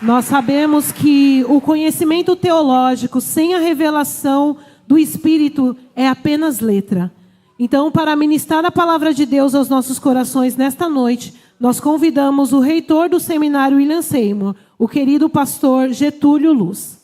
Nós sabemos que o conhecimento teológico sem a revelação do Espírito é apenas letra. Então, para ministrar a palavra de Deus aos nossos corações nesta noite, nós convidamos o reitor do seminário William Seymour, o querido pastor Getúlio Luz.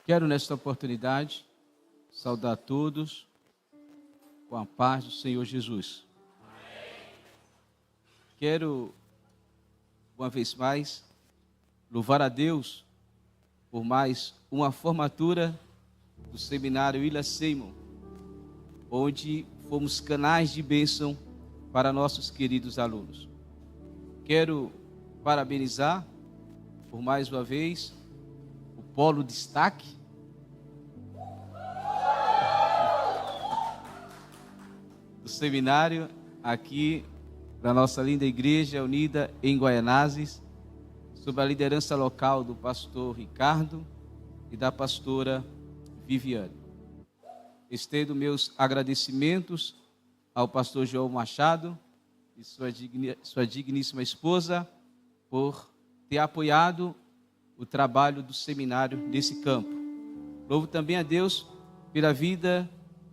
Quero, nesta oportunidade, saudar a todos com a paz do Senhor Jesus. Quero, uma vez mais, louvar a Deus por mais uma formatura do seminário William Seymour, onde fomos canais de bênção para nossos queridos alunos. Quero parabenizar, por mais uma vez, o Polo Destaque, do seminário aqui da nossa linda igreja unida em Guaianazes, sob a liderança local do pastor Ricardo e da pastora Viviane. Estendo meus agradecimentos ao pastor João Machado e sua digníssima esposa por ter apoiado o trabalho do seminário nesse campo. Louvo também a Deus pela vida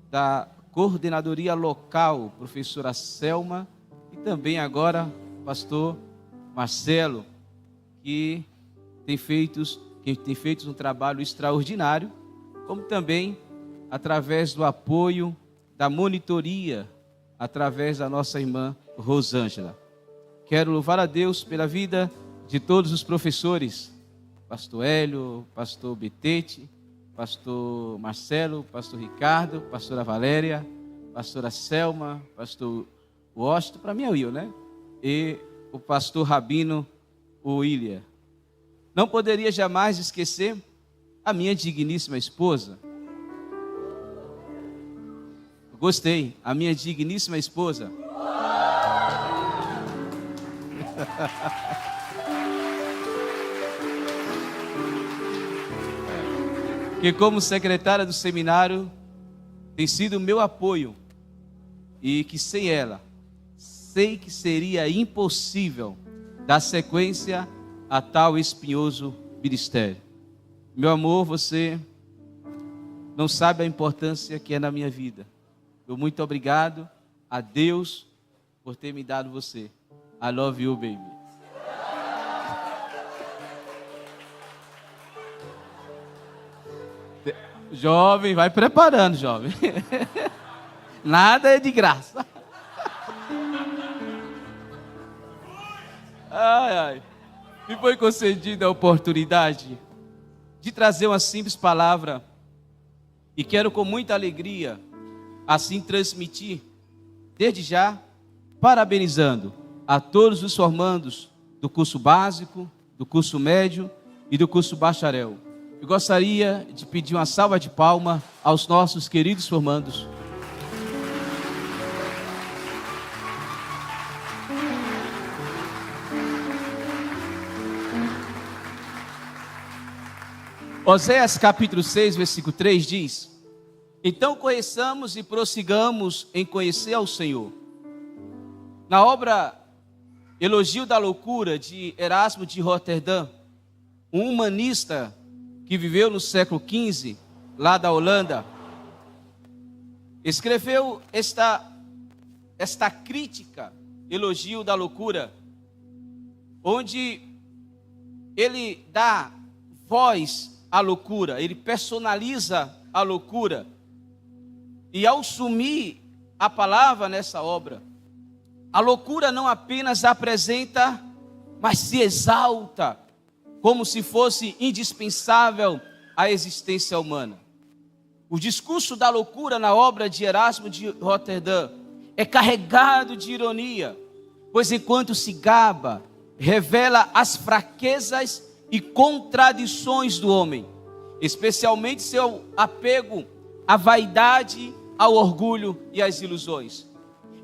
da coordenadoria local, professora Selma, e também agora pastor Marcelo, que tem feito um trabalho extraordinário, como também através do apoio da monitoria, através da nossa irmã Rosângela. Quero louvar a Deus pela vida de todos os professores, pastor Hélio, pastor Betete, pastor Marcelo, pastor Ricardo, pastora Valéria, pastora Selma, pastor Washington, para mim é o Will, né? E o pastor Rabino, o William. Não poderia jamais esquecer a minha digníssima esposa. Gostei, a minha digníssima esposa. Que como secretária do seminário tem sido o meu apoio e que sem ela sei que seria impossível dar sequência a tal espinhoso ministério. Meu amor, você não sabe a importância que é na minha vida. Eu muito obrigado a Deus por ter me dado você. I love you, baby. Jovem, vai preparando, jovem. Nada é de graça. Ai, ai. Me foi concedida a oportunidade de trazer uma simples palavra e quero com muita alegria assim transmitir, desde já, parabenizando a todos os formandos do curso básico, do curso médio e do curso bacharel. Eu gostaria de pedir uma salva de palmas aos nossos queridos formandos. Oséias capítulo 6, versículo 3 diz: então conheçamos e prossigamos em conhecer ao Senhor. Na obra Elogio da Loucura, de Erasmo de Roterdã, um humanista que viveu no século XV, lá da Holanda, escreveu esta crítica, Elogio da Loucura, onde ele dá voz à loucura, ele personaliza a loucura, e ao sumir a palavra nessa obra, a loucura não apenas apresenta, mas se exalta, como se fosse indispensável à existência humana. O discurso da loucura na obra de Erasmo de Roterdã é carregado de ironia, pois enquanto se gaba, revela as fraquezas e contradições do homem, especialmente seu apego à vaidade, ao orgulho e às ilusões.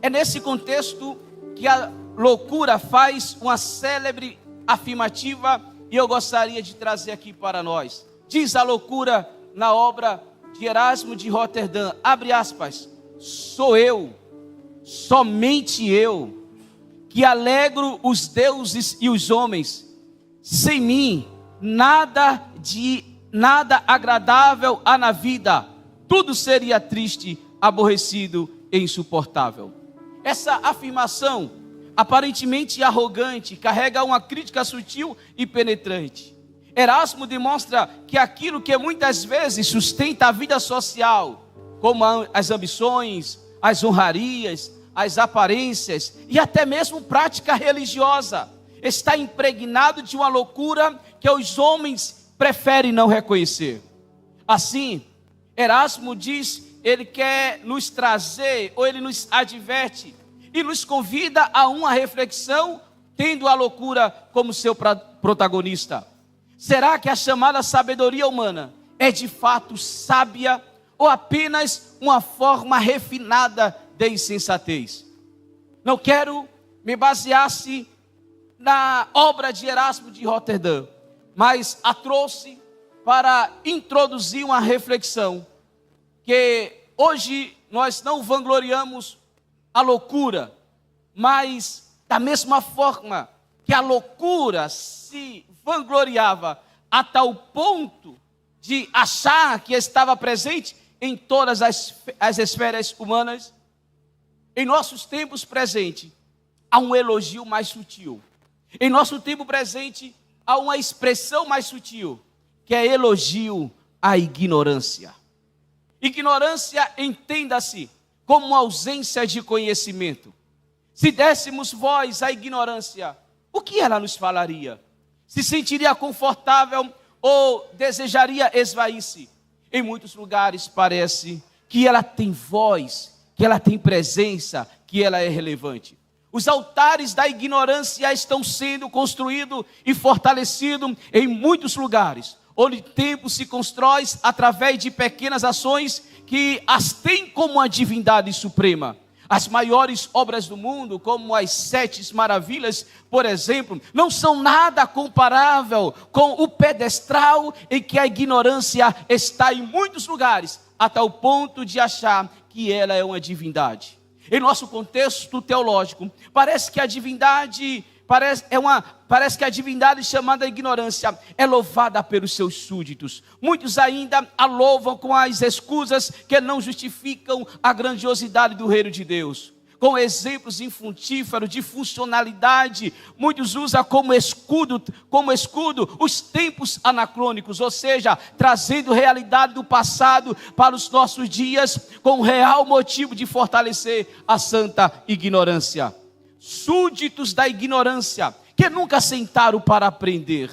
É nesse contexto que a loucura faz uma célebre afirmativa, e eu gostaria de trazer aqui para nós. Diz a loucura na obra de Erasmo de Roterdã, abre aspas: sou eu, somente eu, que alegro os deuses e os homens. Sem mim, nada agradável há na vida, tudo seria triste, aborrecido e insuportável. Essa afirmação, aparentemente arrogante, carrega uma crítica sutil e penetrante. Erasmo demonstra que aquilo que muitas vezes sustenta a vida social, como as ambições, as honrarias, as aparências e até mesmo prática religiosa, está impregnado de uma loucura que os homens preferem não reconhecer. Assim, Erasmo diz, ele quer nos trazer, ou ele nos adverte e nos convida a uma reflexão, tendo a loucura como seu protagonista. Será que a chamada sabedoria humana é de fato sábia ou apenas uma forma refinada de insensatez? Não quero me basear-se na obra de Erasmo de Roterdã, mas a trouxe para introduzir uma reflexão, que hoje nós não vangloriamos a loucura, mas da mesma forma que a loucura se vangloriava a tal ponto de achar que estava presente em todas as esferas humanas, em nossos tempos presentes há um elogio mais sutil. Em nosso tempo presente há uma expressão mais sutil, que é elogio à ignorância. Ignorância, entenda-se como uma ausência de conhecimento. Se dessemos voz à ignorância, o que ela nos falaria? Se sentiria confortável ou desejaria esvair-se? Em muitos lugares parece que ela tem voz, que ela tem presença, que ela é relevante. Os altares da ignorância estão sendo construídos e fortalecidos em muitos lugares, onde o tempo se constrói através de pequenas ações que as têm como uma divindade suprema. As maiores obras do mundo, como as 7 maravilhas, por exemplo, não são nada comparável com o pedestral em que a ignorância está em muitos lugares, até o ponto de achar que ela é uma divindade. Em nosso contexto teológico, parece que a divindade chamada ignorância é louvada pelos seus súditos. Muitos ainda a louvam com as escusas que não justificam a grandiosidade do reino de Deus. Com exemplos infrutíferos de funcionalidade, muitos usam como escudo os tempos anacrônicos, ou seja, trazendo realidade do passado para os nossos dias, com o real motivo de fortalecer a santa ignorância. Súditos da ignorância, que nunca sentaram para aprender,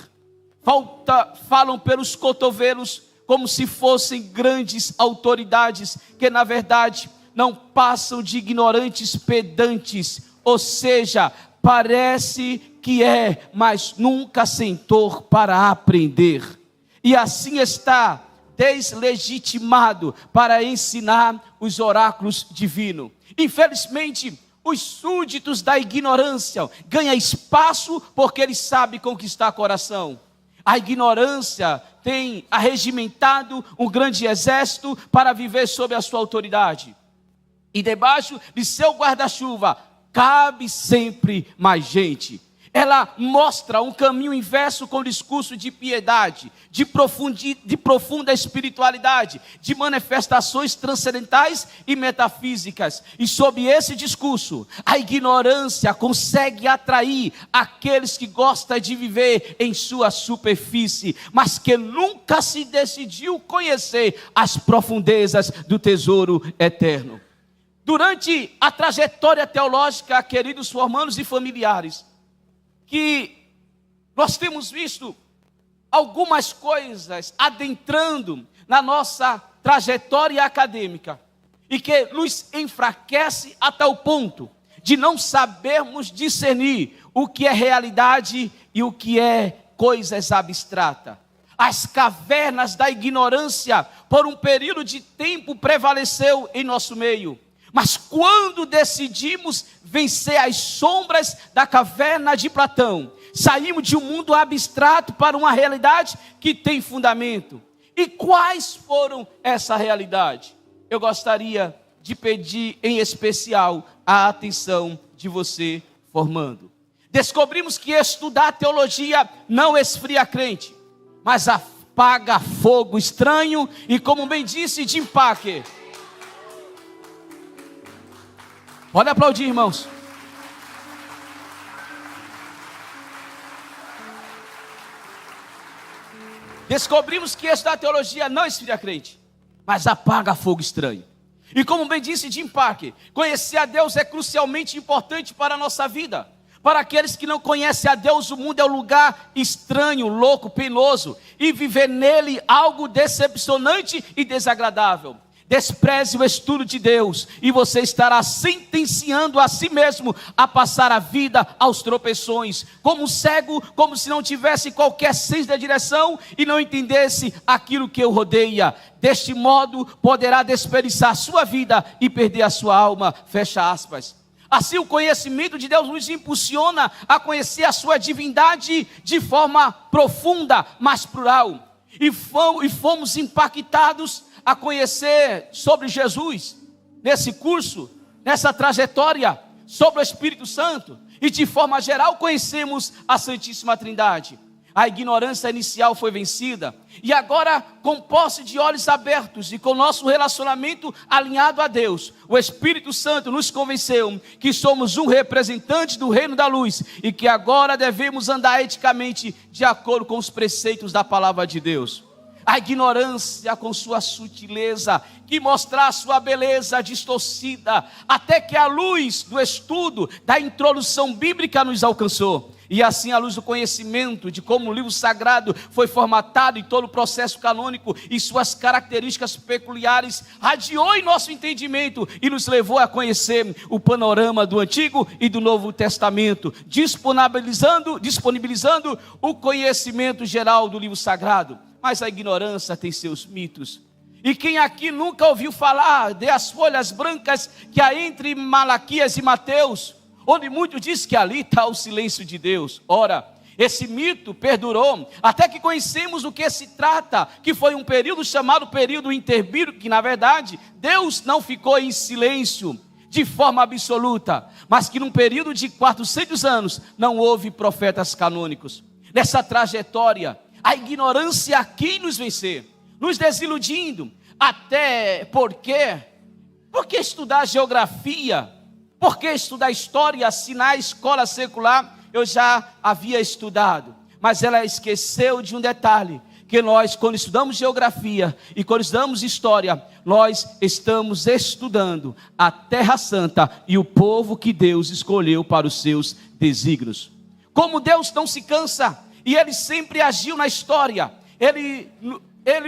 falam pelos cotovelos como se fossem grandes autoridades, que na verdade não passam de ignorantes pedantes, ou seja, parece que é, mas nunca sentou para aprender, e assim está deslegitimado para ensinar os oráculos divinos. Infelizmente, os súditos da ignorância ganham espaço porque eles sabem conquistar coração. A ignorância tem arregimentado um grande exército para viver sob a sua autoridade. E debaixo de seu guarda-chuva cabe sempre mais gente. Ela mostra um caminho inverso com o discurso de piedade, de profunda espiritualidade, de manifestações transcendentais e metafísicas. E sob esse discurso, a ignorância consegue atrair aqueles que gostam de viver em sua superfície, mas que nunca se decidiu conhecer as profundezas do tesouro eterno. Durante a trajetória teológica, queridos formandos e familiares, que nós temos visto algumas coisas adentrando na nossa trajetória acadêmica e que nos enfraquece a tal ponto de não sabermos discernir o que é realidade e o que é coisas abstratas. As cavernas da ignorância por um período de tempo prevaleceu em nosso meio. Mas quando decidimos vencer as sombras da caverna de Platão, saímos de um mundo abstrato para uma realidade que tem fundamento. E quais foram essa realidade? Eu gostaria de pedir em especial a atenção de você formando. Descobrimos que estudar teologia não esfria crente, mas apaga fogo estranho e, como bem disse Jim Packer, pode aplaudir, irmãos. Descobrimos que estudar teologia não esfria crente, mas apaga fogo estranho. E como bem disse Jim Packer, conhecer a Deus é crucialmente importante para a nossa vida. Para aqueles que não conhecem a Deus, o mundo é um lugar estranho, louco, penoso, e viver nele algo decepcionante e desagradável. Despreze o estudo de Deus e você estará sentenciando a si mesmo a passar a vida aos tropeções, como um cego, como se não tivesse qualquer senso de direção e não entendesse aquilo que o rodeia. Deste modo poderá desperdiçar sua vida e perder a sua alma. Fecha aspas. Assim, o conhecimento de Deus nos impulsiona a conhecer a sua divindade de forma profunda, mas plural. E fomos impactados a conhecer sobre Jesus, nesse curso, nessa trajetória, sobre o Espírito Santo, e de forma geral conhecemos a Santíssima Trindade. A ignorância inicial foi vencida, e agora, com posse de olhos abertos e com nosso relacionamento alinhado a Deus, o Espírito Santo nos convenceu que somos um representante do reino da luz, e que agora devemos andar eticamente de acordo com os preceitos da palavra de Deus. A ignorância com sua sutileza, que mostrar sua beleza distorcida, até que a luz do estudo, da introdução bíblica nos alcançou. E assim, à luz do conhecimento de como o livro sagrado foi formatado em todo o processo canônico e suas características peculiares, radiou em nosso entendimento e nos levou a conhecer o panorama do Antigo e do Novo Testamento, disponibilizando o conhecimento geral do livro sagrado. Mas a ignorância tem seus mitos. E quem aqui nunca ouviu falar das folhas brancas que há entre Malaquias e Mateus, onde muito diz que ali está o silêncio de Deus? Ora, esse mito perdurou até que conhecemos o que se trata, que foi um período chamado período interbíblico, que na verdade Deus não ficou em silêncio de forma absoluta, mas que num período de 400 anos não houve profetas canônicos. Nessa trajetória, a ignorância quis nos vencer, nos desiludindo, até porque estudar geografia, porque estudar história, se na escola secular eu já havia estudado, mas ela esqueceu de um detalhe, que nós, quando estudamos geografia e quando estudamos história, nós estamos estudando a Terra Santa e o povo que Deus escolheu para os seus desígnios. Como Deus não se cansa, e Ele sempre agiu na história, Ele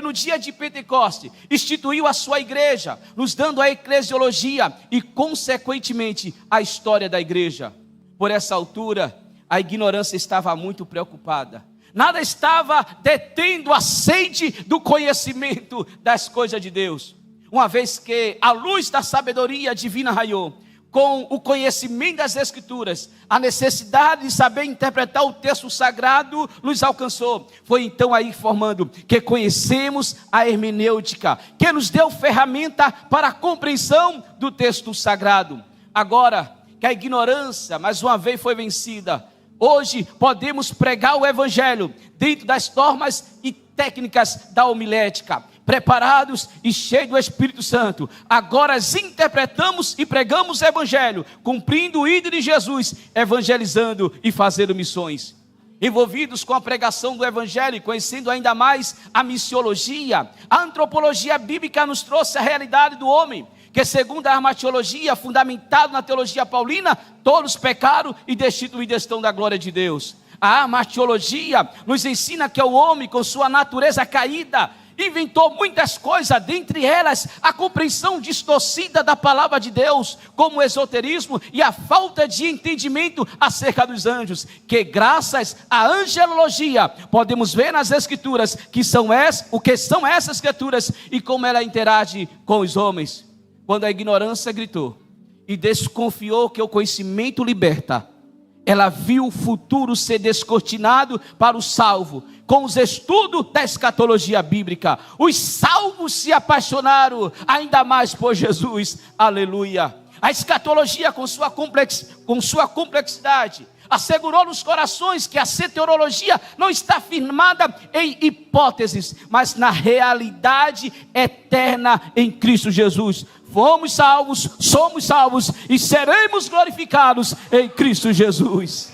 no dia de Pentecoste instituiu a sua igreja, nos dando a eclesiologia e consequentemente a história da igreja. Por essa altura, a ignorância estava muito preocupada, nada estava detendo a sede do conhecimento das coisas de Deus, uma vez que a luz da sabedoria divina raiou. Com o conhecimento das Escrituras, a necessidade de saber interpretar o texto sagrado nos alcançou. Foi então aí formando que conhecemos a hermenêutica, que nos deu ferramenta para a compreensão do texto sagrado. Agora que a ignorância mais uma vez foi vencida, hoje podemos pregar o Evangelho dentro das normas e técnicas da homilética, preparados e cheios do Espírito Santo. Agora interpretamos e pregamos o Evangelho, cumprindo o ídolo de Jesus, evangelizando e fazendo missões. Envolvidos com a pregação do Evangelho, conhecendo ainda mais a missiologia, a antropologia bíblica nos trouxe a realidade do homem, que segundo a armatiologia, fundamentado na teologia paulina, todos pecaram e destituídos estão da glória de Deus. A armatiologia nos ensina que o homem, com sua natureza caída, inventou muitas coisas, dentre elas a compreensão distorcida da palavra de Deus, como o esoterismo e a falta de entendimento acerca dos anjos, que graças à angelologia podemos ver nas Escrituras o que são essas Escrituras e como ela interage com os homens. quando a ignorância gritou e desconfiou que o conhecimento liberta, ela viu o futuro ser descortinado para o salvo, com os estudos da escatologia bíblica. Os salvos se apaixonaram ainda mais por Jesus, aleluia. A escatologia com sua complexidade assegurou nos corações que a soteriologia não está firmada em hipóteses, mas na realidade eterna em Cristo Jesus. Fomos salvos, somos salvos e seremos glorificados em Cristo Jesus.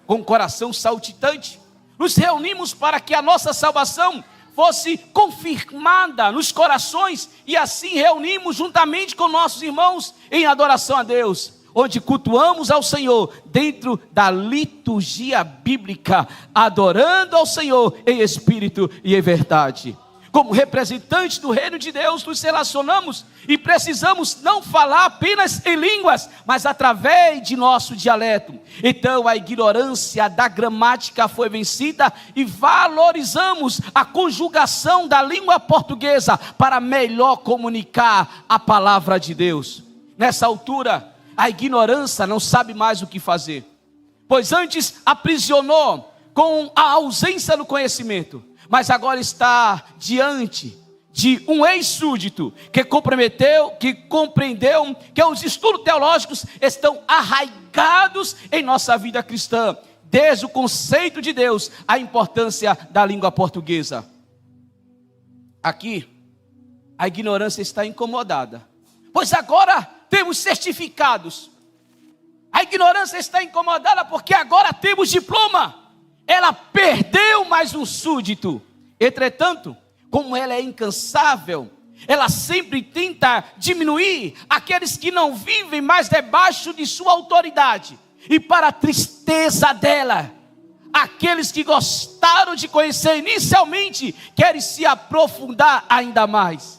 Com o coração saltitante, nos reunimos para que a nossa salvação fosse confirmada nos corações, e assim reunimos juntamente com nossos irmãos em adoração a Deus, onde cultuamos ao Senhor dentro da liturgia bíblica, adorando ao Senhor em espírito e em verdade. Como representantes do reino de Deus, nos relacionamos e precisamos não falar apenas em línguas, mas através de nosso dialeto. Então a ignorância da gramática foi vencida e valorizamos a conjugação da língua portuguesa para melhor comunicar a palavra de Deus. Nessa altura, a ignorância não sabe mais o que fazer, pois antes aprisionou com a ausência do conhecimento, mas agora está diante de um ex-súdito que compreendeu que os estudos teológicos estão arraigados em nossa vida cristã, desde o conceito de Deus, a importância da língua portuguesa. Aqui, a ignorância está incomodada, pois agora temos certificados. A ignorância está incomodada porque agora temos diploma. Ela perdeu mais um súdito. Entretanto, como ela é incansável, ela sempre tenta diminuir aqueles que não vivem mais debaixo de sua autoridade. E para a tristeza dela, aqueles que gostaram de conhecer inicialmente querem se aprofundar ainda mais.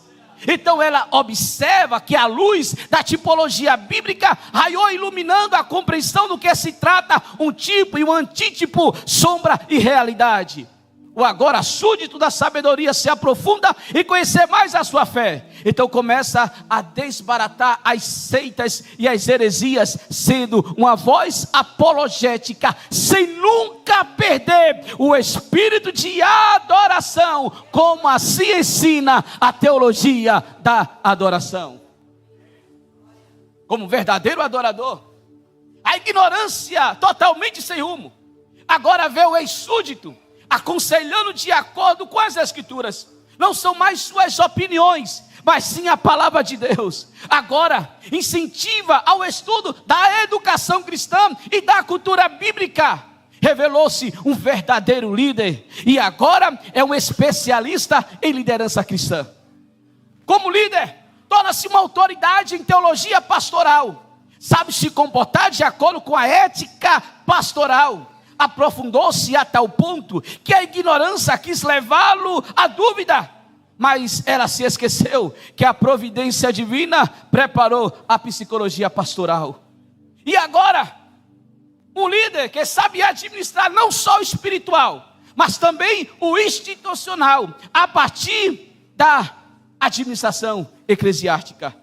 Então ela observa que a luz da tipologia bíblica raiou iluminando a compreensão do que se trata um tipo e um antítipo, sombra e realidade. O agora súdito da sabedoria se aprofunda em conhecer mais a sua fé. Então começa a desbaratar as seitas e as heresias, sendo uma voz apologética, sem nunca perder o espírito de adoração, como assim ensina a teologia da adoração. Como verdadeiro adorador, a ignorância totalmente sem rumo, agora vê o ex-súdito aconselhando de acordo com as escrituras. Não são mais suas opiniões, mas sim a palavra de Deus. Agora incentiva ao estudo da educação cristã e da cultura bíblica. Revelou-se um verdadeiro líder e agora é um especialista em liderança cristã. Como líder, torna-se uma autoridade em teologia pastoral, sabe se comportar de acordo com a ética pastoral. Aprofundou-se a tal ponto que a ignorância quis levá-lo à dúvida, mas ela se esqueceu que a providência divina preparou a psicologia pastoral. E agora, um líder que sabe administrar não só o espiritual, mas também o institucional, a partir da administração eclesiástica.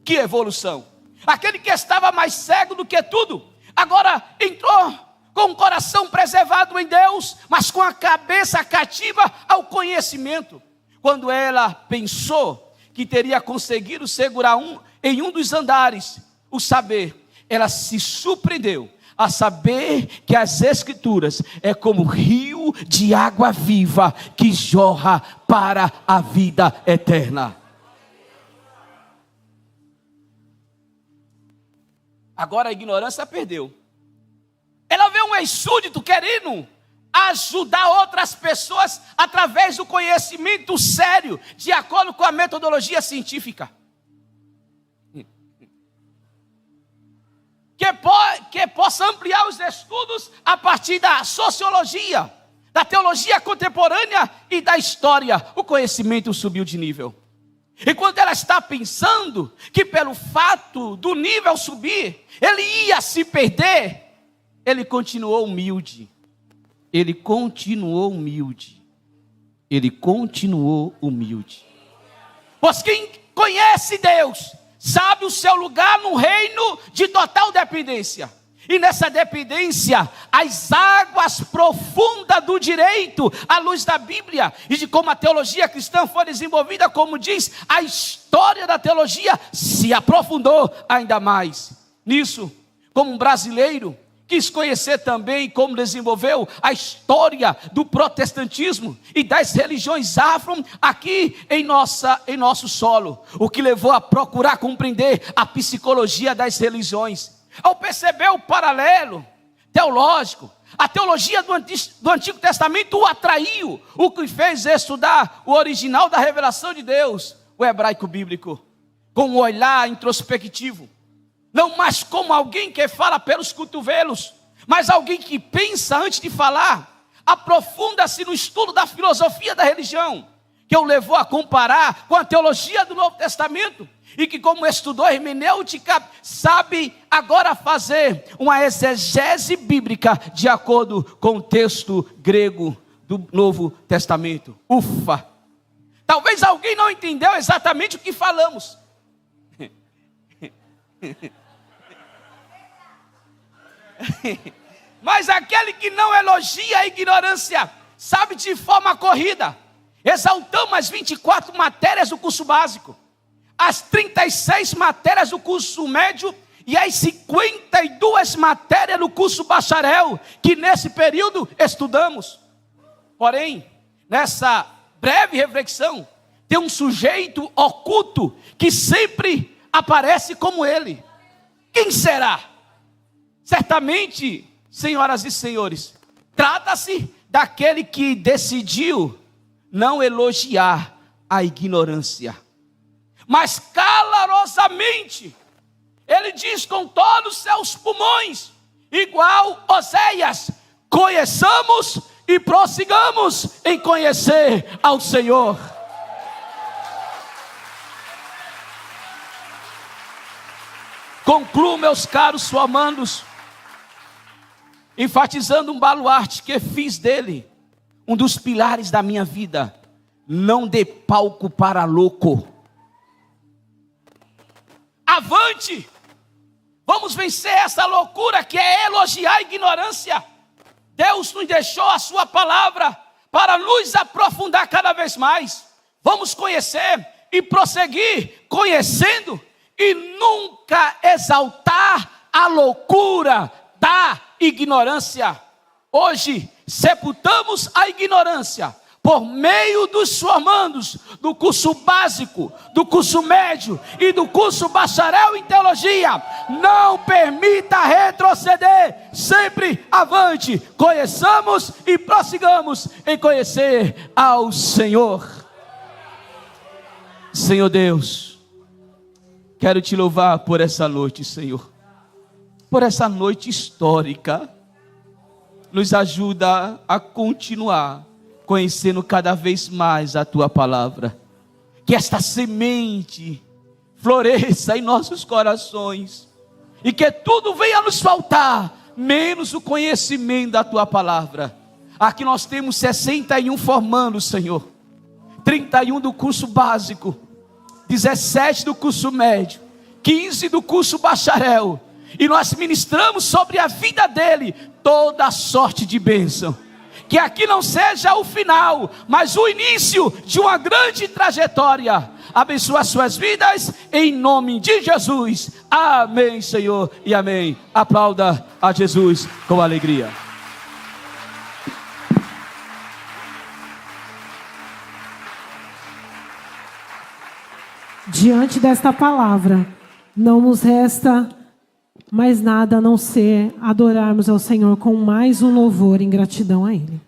Que evolução! Aquele que estava mais cego do que tudo, agora entrou com o coração preservado em Deus, mas com a cabeça cativa ao conhecimento. Quando ela pensou que teria conseguido segurar em um dos andares o saber, ela se surpreendeu a saber que as escrituras é como rio de água viva que jorra para a vida eterna. Agora a ignorância perdeu. Ela vê um ex-súdito querendo ajudar outras pessoas através do conhecimento sério, de acordo com a metodologia científica. Que possa ampliar os estudos a partir da sociologia, da teologia contemporânea e da história. O conhecimento subiu de nível. E quando ela está pensando que pelo fato do nível subir, ele ia se perder, ele continuou humilde. Ele continuou humilde. Ele continuou humilde. Pois quem conhece Deus sabe o seu lugar no reino de total dependência. E nessa dependência, as águas profundas do direito, à luz da Bíblia, e de como a teologia cristã foi desenvolvida, como diz, a história da teologia se aprofundou ainda mais. Nisso, como um brasileiro, quis conhecer também como desenvolveu a história do protestantismo e das religiões afro aqui em nosso solo. O que levou a procurar compreender a psicologia das religiões. Ao perceber o paralelo teológico, a teologia do Antigo Testamento o atraiu, o que fez estudar o original da revelação de Deus, o hebraico bíblico, com um olhar introspectivo. Não mais como alguém que fala pelos cotovelos, mas alguém que pensa antes de falar, aprofunda-se no estudo da filosofia da religião, que o levou a comparar com a teologia do Novo Testamento, e que como estudou hermenêutica, sabe agora fazer uma exegese bíblica de acordo com o texto grego do Novo Testamento. Ufa! Talvez alguém não entendeu exatamente o que falamos. Mas aquele que não elogia a ignorância, sabe de forma corrida. Exaltamos as 24 matérias do curso básico, as 36 matérias do curso médio e as 52 matérias do curso bacharel, que nesse período estudamos. Porém, nessa breve reflexão, tem um sujeito oculto que sempre aparece como ele. Quem será? Certamente, senhoras e senhores, trata-se daquele que decidiu não elogiar a ignorância, mas calorosamente, ele diz com todos os seus pulmões, igual Oséias: conheçamos e prossigamos em conhecer ao Senhor. Concluo, meus caros formandos, enfatizando um baluarte que fiz dele um dos pilares da minha vida: não dê palco para louco. Avante! Vamos vencer essa loucura que é elogiar a ignorância. Deus nos deixou a sua palavra para nos aprofundar cada vez mais. Vamos conhecer e prosseguir conhecendo e nunca exaltar a loucura da ignorância. Hoje sepultamos a ignorância por meio dos formandos do curso básico, do curso médio e do curso bacharel em teologia. Não permita retroceder, sempre avante, conheçamos e prossigamos em conhecer ao Senhor. Senhor Deus, quero te louvar por essa noite, Senhor, por essa noite histórica. Nos ajuda a continuar conhecendo cada vez mais a tua palavra. Que esta semente floresça em nossos corações e que tudo venha nos faltar, menos o conhecimento da tua palavra. Aqui nós temos 61 formandos, Senhor, 31 do curso básico, 17 do curso médio, 15 do curso bacharel, e nós ministramos sobre a vida dele toda a sorte de bênção. Que aqui não seja o final, mas o início de uma grande trajetória. Abençoa as suas vidas, em nome de Jesus. Amém, Senhor, e amém. Aplauda a Jesus com alegria. Diante desta palavra, não nos resta mais nada a não ser adorarmos ao Senhor com mais um louvor em gratidão a Ele.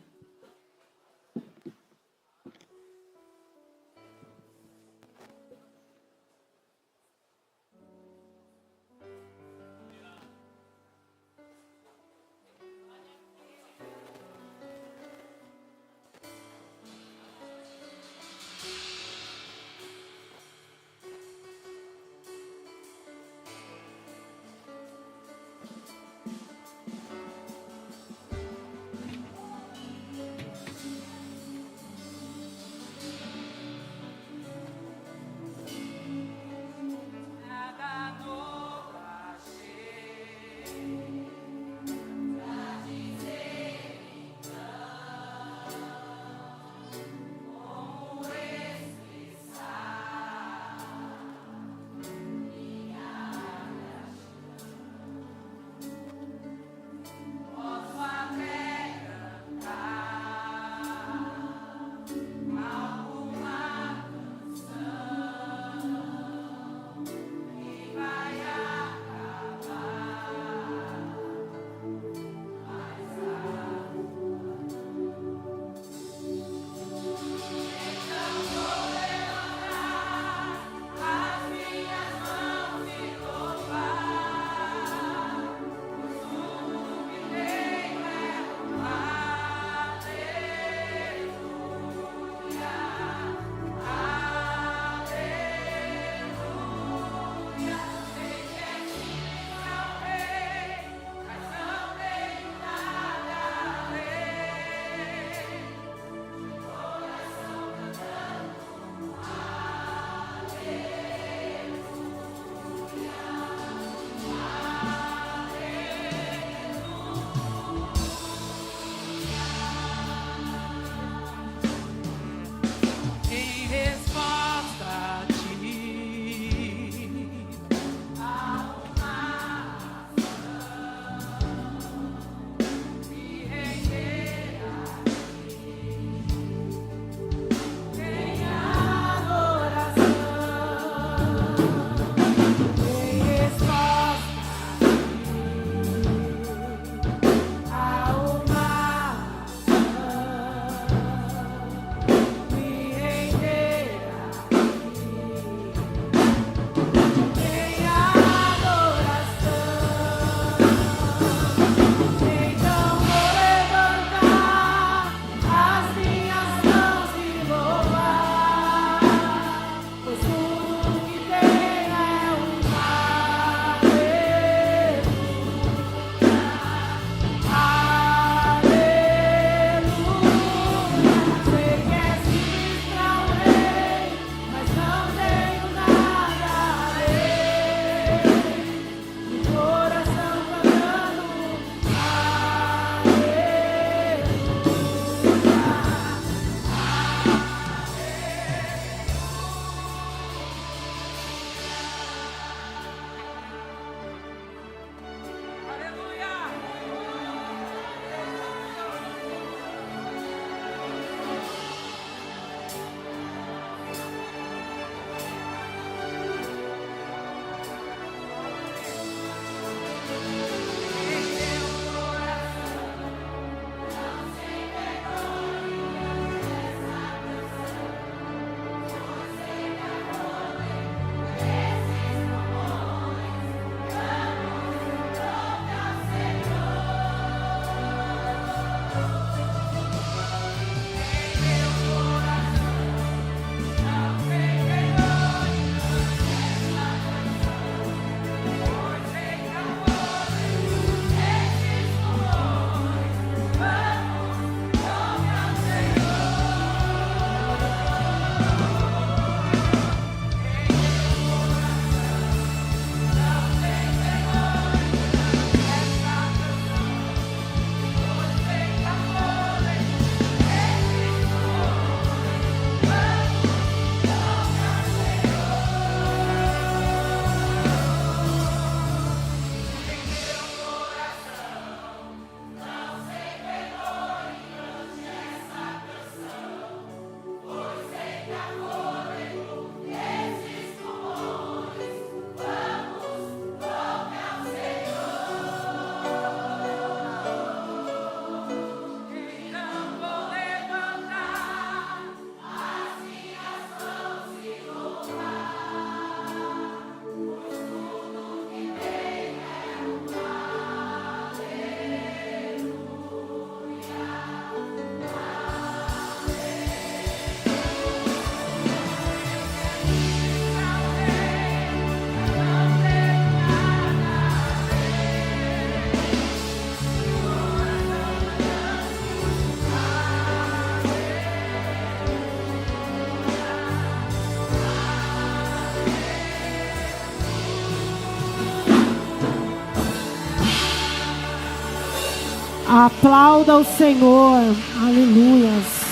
Aplauda o Senhor. Aleluias.